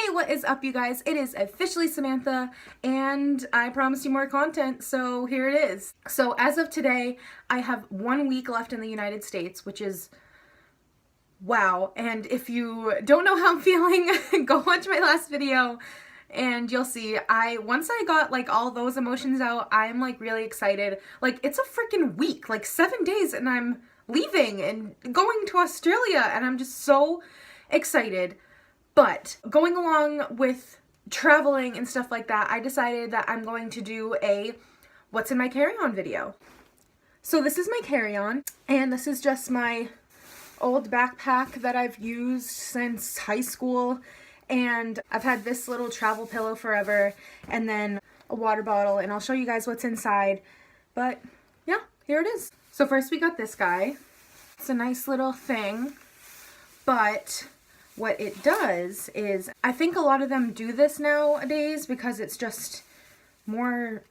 Hey, what is up, you guys? It is officially Samantha, and I promised you more content, so here it is. So as of today, I have 1 week left in the United States, which is wow. And if you don't know how I'm feeling, go watch my last video and you'll see. Once I got like all those emotions out, I'm like really excited. Like, it's a freaking week, like 7 days, and I'm leaving and going to Australia, and I'm just so excited. But going along with traveling and stuff like that, I decided that I'm going to do a what's in my carry-on video. So this is my carry-on, and this is just my old backpack that I've used since high school, and I've had this little travel pillow forever, and then a water bottle, and I'll show you guys what's inside. But yeah, here it is. So first we got this guy. It's a nice little thing, but what it does is, I think a lot of them do this nowadays because it's just more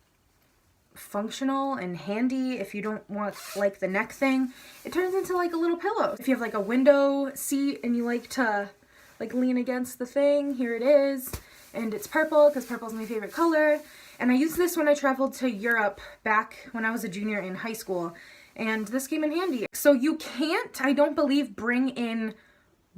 functional and handy if you don't want like the neck thing. It turns into like a little pillow. If you have like a window seat and you like to like lean against the thing, here it is. And it's purple because purple's my favorite color. And I used this when I traveled to Europe back when I was a junior in high school. And this came in handy. So you can't, I don't believe, bring in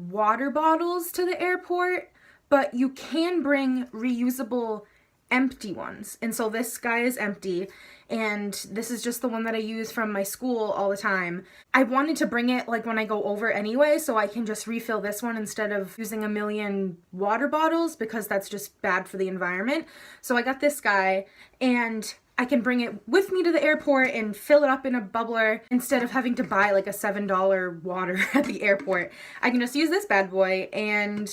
water bottles to the airport, but you can bring reusable empty ones. And so this guy is empty, and this is just the one that I use from my school all the time. I wanted to bring it like when I go over anyway, so I can just refill this one instead of using a million water bottles, because that's just bad for the environment. So I got this guy, and I can bring it with me to the airport and fill it up in a bubbler instead of having to buy like a $7 water at the airport. I can just use this bad boy and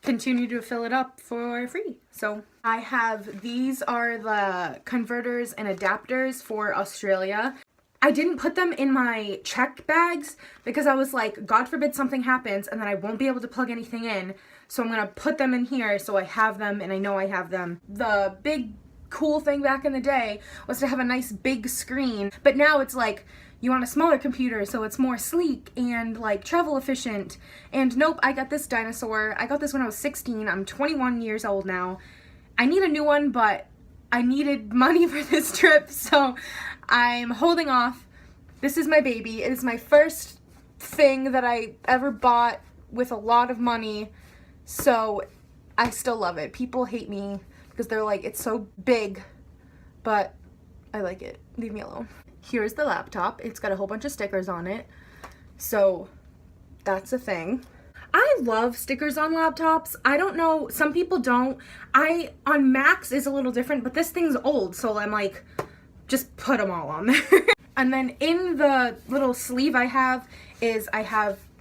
continue to fill it up for free. So I have, these are the converters and adapters for Australia. I didn't put them in my check bags because I was like, God forbid something happens and then I won't be able to plug anything in. So I'm gonna put them in here so I have them and I know I have them. The big cool thing back in the day was to have a nice big screen, but now it's like you want a smaller computer so it's more sleek and like travel efficient. And nope, I got this dinosaur. I got this when I was 16. I'm 21 years old now. I need a new one, but I needed money for this trip, so I'm holding off. This is my baby. It is my first thing that I ever bought with a lot of money, so I still love it. People hate me because they're like, it's so big, but I like it. Leave me alone. Here's the laptop. It's got a whole bunch of stickers on it, so that's a thing. I love stickers on laptops. I don't know, some people don't. On Macs is a little different, but this thing's old, so I'm like, just put them all on there. And then in the little sleeve I have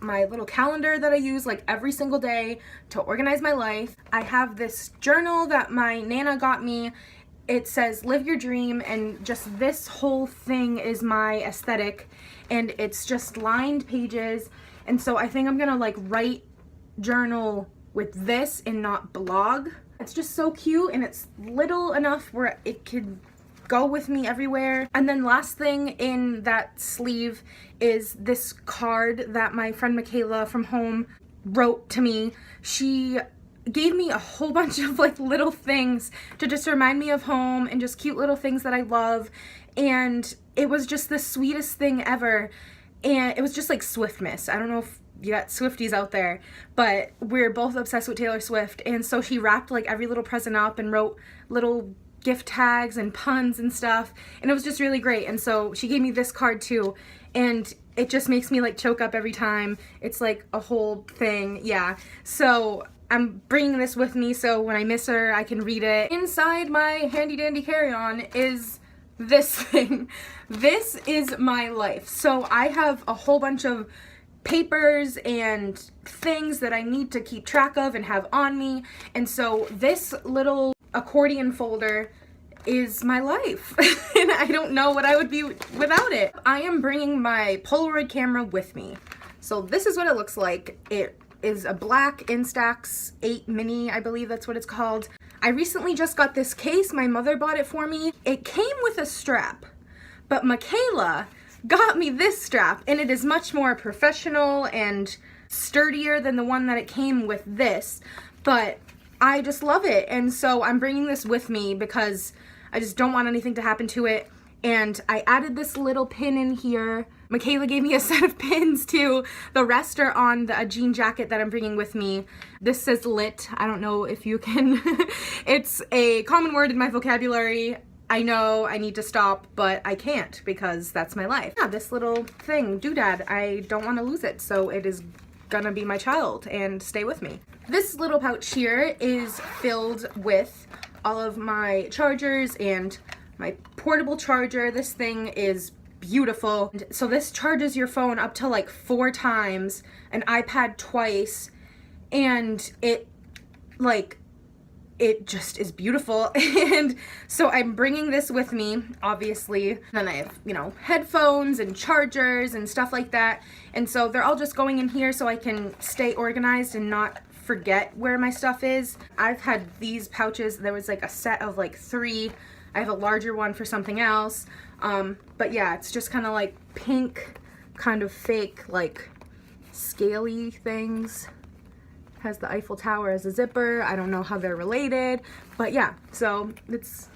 my little calendar that I use like every single day to organize my life. I have this journal that my Nana got me. It says live your dream, and just this whole thing is my aesthetic, and it's just lined pages. And so I think I'm gonna like write journal with this and not blog. It's just so cute, and it's little enough where it could go with me everywhere. And then last thing in that sleeve is this card that my friend Michaela from home wrote to me. She gave me a whole bunch of like little things to just remind me of home and just cute little things that I love. And it was just the sweetest thing ever. And it was just like Swiftmas. I don't know if you got Swifties out there, but we're both obsessed with Taylor Swift. And so she wrapped like every little present up and wrote little gift tags and puns and stuff, and it was just really great. And so she gave me this card too, and it just makes me like choke up every time. It's like a whole thing. Yeah, so I'm bringing this with me so when I miss her I can read it. Inside my handy dandy carry-on is this thing. This is my life. So I have a whole bunch of papers and things that I need to keep track of and have on me, and so this little accordion folder is my life. And I don't know what I would be without it. I am bringing my Polaroid camera with me. So this is what it looks like. It is a black Instax 8 mini, I believe that's what it's called. I recently just got this case. My mother bought it for me. It came with a strap, but Michaela got me this strap, and it is much more professional and sturdier than the one that it came with this. But I just love it. And so I'm bringing this with me because I just don't want anything to happen to it. And I added this little pin in here. Michaela gave me a set of pins too. The rest are on a jean jacket that I'm bringing with me. This says lit. I don't know if you can. It's a common word in my vocabulary. I know I need to stop, but I can't because that's my life. Yeah, this little thing, doodad, I don't want to lose it, so it is gonna be my child and stay with me. This little pouch here is filled with all of my chargers and my portable charger. This thing is beautiful. So this charges your phone up to like 4 times, an iPad twice, and it just is beautiful. And so I'm bringing this with me, obviously. Then I have, you know, headphones and chargers and stuff like that. And so they're all just going in here so I can stay organized and not forget where my stuff is. I've had these pouches. There was like a set of like 3. I have a larger one for something else. But yeah, it's just kind of like pink, kind of fake, like scaly things. Has the Eiffel Tower as a zipper. I don't know how they're related, but yeah, so it's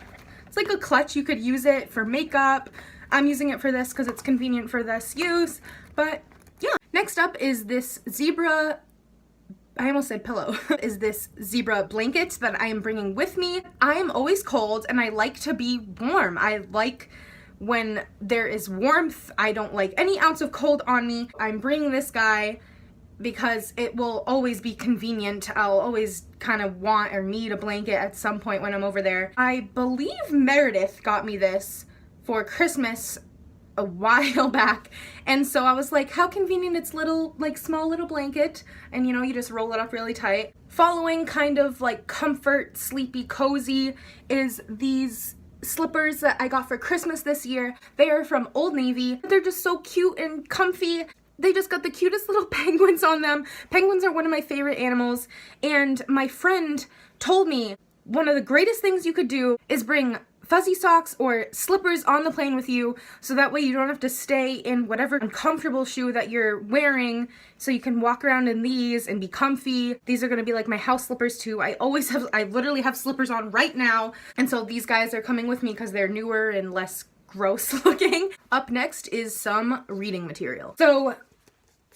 like a clutch. You could use it for makeup. I'm using it for this because it's convenient for this use, but yeah. Next up is this zebra, I almost said pillow, is this zebra blanket that I am bringing with me. I am always cold and I like to be warm. I like when there is warmth. I don't like any ounce of cold on me. I'm bringing this guy because it will always be convenient. I'll always kind of want or need a blanket at some point when I'm over there. I believe Meredith got me this for Christmas a while back, and so I was like, how convenient, it's little, like small little blanket, and you know, you just roll it up really tight. Following kind of like comfort, sleepy, cozy is these slippers that I got for Christmas this year. They are from Old Navy. They're just so cute and comfy. They just got the cutest little penguins on them. Penguins are one of my favorite animals, and my friend told me one of the greatest things you could do is bring fuzzy socks or slippers on the plane with you, so that way you don't have to stay in whatever uncomfortable shoe that you're wearing, so you can walk around in these and be comfy. These are gonna be like my house slippers too. I literally have slippers on right now, and so these guys are coming with me because they're newer and less gross looking. Up next is some reading material. So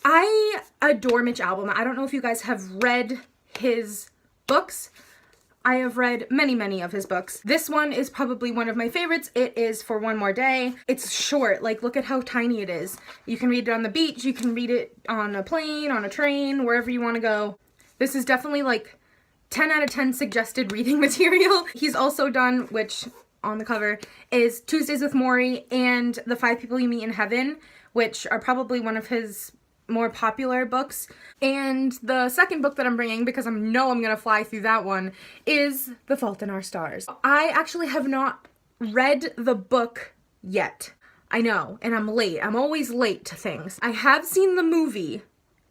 I adore Mitch Albom. I don't know if you guys have read his books. I have read many of his books. This one is probably one of my favorites. It is For One More Day. It's short. Like, look at how tiny it is. You can read it on the beach. You can read it on a plane, on a train, wherever you want to go. This is definitely like 10 out of 10 suggested reading material. He's also done, which on the cover is Tuesdays with Maury and The 5 People You Meet in Heaven, which are probably one of his more popular books. And the second book that I'm bringing, because I know I'm gonna fly through that one, is The Fault in Our Stars. I actually have not read the book yet. I know, and I'm late. I'm always late to things. I have seen the movie,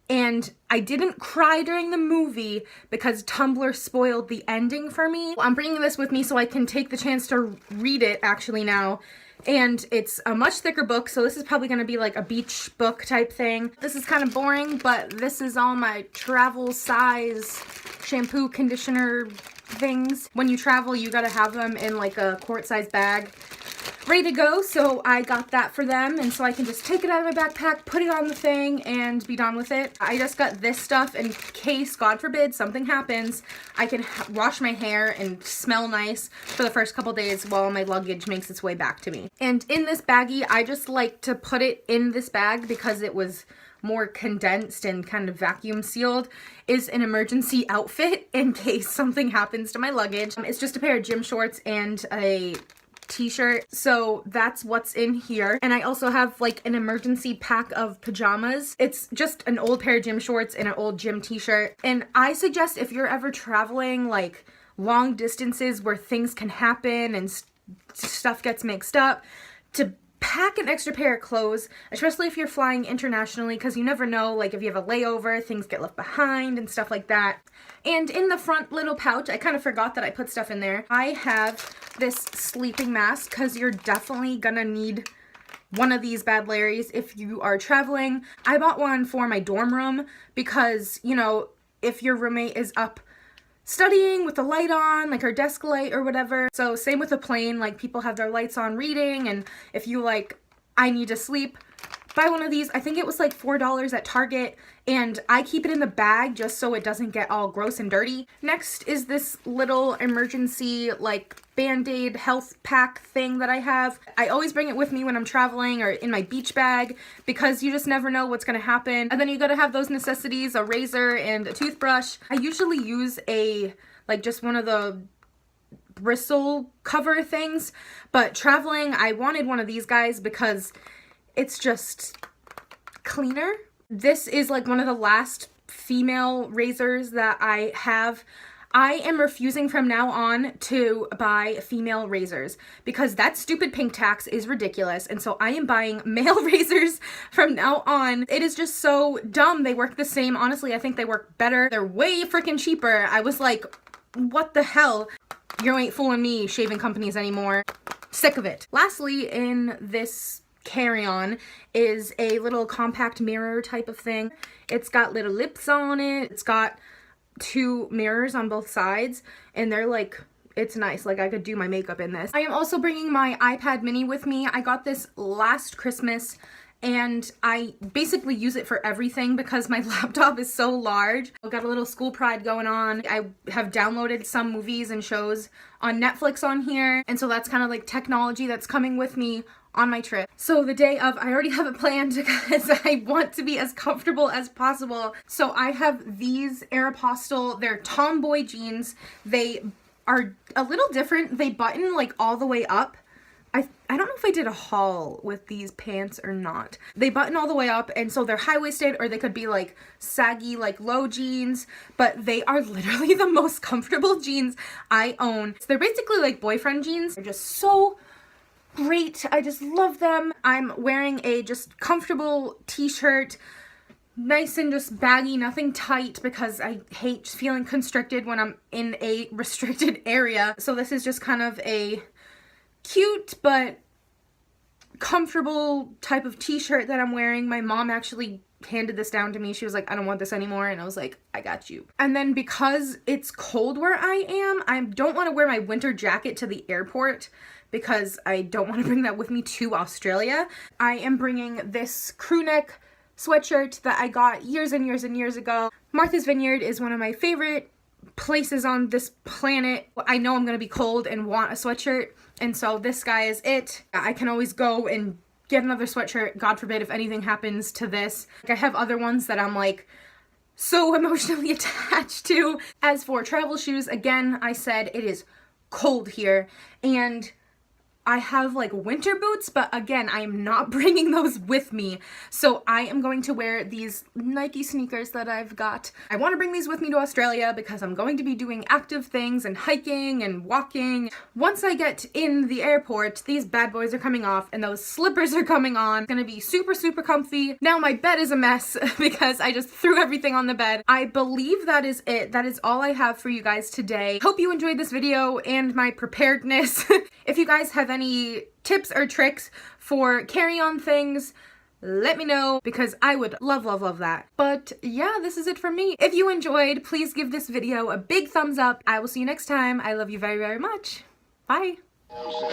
and I didn't cry during the movie because Tumblr spoiled the ending for me. I'm bringing this with me so I can take the chance to read it actually now. And it's a much thicker book, so this is probably going to be like a beach book type thing. This is kind of boring, but this is all my travel size shampoo, conditioner things. When you travel, you got to have them in like a quart size bag ready to go, so I got that for them, and so I can just take it out of my backpack, put it on the thing, and be done with it. I just got this stuff in case, God forbid, something happens. I can wash my hair and smell nice for the first couple days while my luggage makes its way back to me. And in this baggie, I just like to put it in this bag because it was more condensed and kind of vacuum sealed, is an emergency outfit in case something happens to my luggage. It's just a pair of gym shorts and a t-shirt, so that's what's in here. And I also have like an emergency pack of pajamas. It's just an old pair of gym shorts and an old gym t-shirt. And I suggest if you're ever traveling like long distances where things can happen and stuff gets mixed up, to pack an extra pair of clothes, especially if you're flying internationally, because you never know, like if you have a layover, things get left behind and stuff like that. And in the front little pouch, I kind of forgot that I put stuff in there. I have this sleeping mask because you're definitely gonna need one of these bad Larrys if you are traveling. I bought one for my dorm room because, you know, if your roommate is up studying with the light on, like our desk light or whatever. So same with the plane, like people have their lights on reading, and if you like, I need to sleep, buy one of these. I think it was like $4 at Target, and I keep it in the bag just so it doesn't get all gross and dirty. Next is this little emergency like Band-Aid health pack thing that I have. I always bring it with me when I'm traveling or in my beach bag because you just never know what's gonna happen. And then you gotta have those necessities, a razor and a toothbrush. I usually use just one of the bristle cover things, but traveling, I wanted one of these guys because it's just cleaner. This is like one of the last female razors that I have. I am refusing from now on to buy female razors because that stupid pink tax is ridiculous, and so I am buying male razors from now on. It is just so dumb. They work the same. Honestly, I think they work better. They're way freaking cheaper. I was like, what the hell? You ain't fooling me, shaving companies anymore. Sick of it. Lastly, in this Carrion is a little compact mirror type of thing. It's got little lips on it. It's got 2 mirrors on both sides, and they're like, it's nice. Like, I could do my makeup in this. I am also bringing my iPad mini with me. I got this last Christmas, and I basically use it for everything because my laptop is so large. I've got a little school pride going on. I have downloaded some movies and shows on Netflix on here, and so that's kind of like technology that's coming with me on my trip. So the day of, I already have it planned because I want to be as comfortable as possible. So I have these Aeropostale, they're tomboy jeans. They are a little different. They button like all the way up. I don't know if I did a haul with these pants or not. They button all the way up, and so they're high-waisted, or they could be like saggy, like low jeans, but they are literally the most comfortable jeans I own. So they're basically like boyfriend jeans. They're just so great. I just love them. I'm wearing a just comfortable t-shirt, nice and just baggy, nothing tight because I hate feeling constricted when I'm in a restricted area. So this is just kind of a cute but comfortable type of t-shirt that I'm wearing. My mom actually handed this down to me. She was like, I don't want this anymore, and I was like, I got you. And then because it's cold where I am, I don't want to wear my winter jacket to the airport because I don't want to bring that with me to Australia. I am bringing this crew neck sweatshirt that I got years and years and years ago. Martha's Vineyard is one of my favorite places on this planet. I know I'm gonna be cold and want a sweatshirt, and so this guy is it. I can always go and get another sweatshirt, God forbid if anything happens to this. I have other ones that I'm like so emotionally attached to. As for travel shoes, again, I said it is cold here, and I have like winter boots, but again, I am not bringing those with me. So I am going to wear these Nike sneakers that I've got. I want to bring these with me to Australia because I'm going to be doing active things and hiking and walking. Once I get in the airport, these bad boys are coming off and those slippers are coming on. It's gonna be super, super comfy. Now my bed is a mess because I just threw everything on the bed. I believe that is it. That is all I have for you guys today. Hope you enjoyed this video and my preparedness. If you guys have any tips or tricks for carry-on things, let me know because I would love, love, love that. But yeah, this is it from me. If you enjoyed, please give this video a big thumbs up. I will see you next time. I love you very, very much. Bye. Also,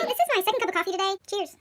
this is my second cup of coffee today. Cheers.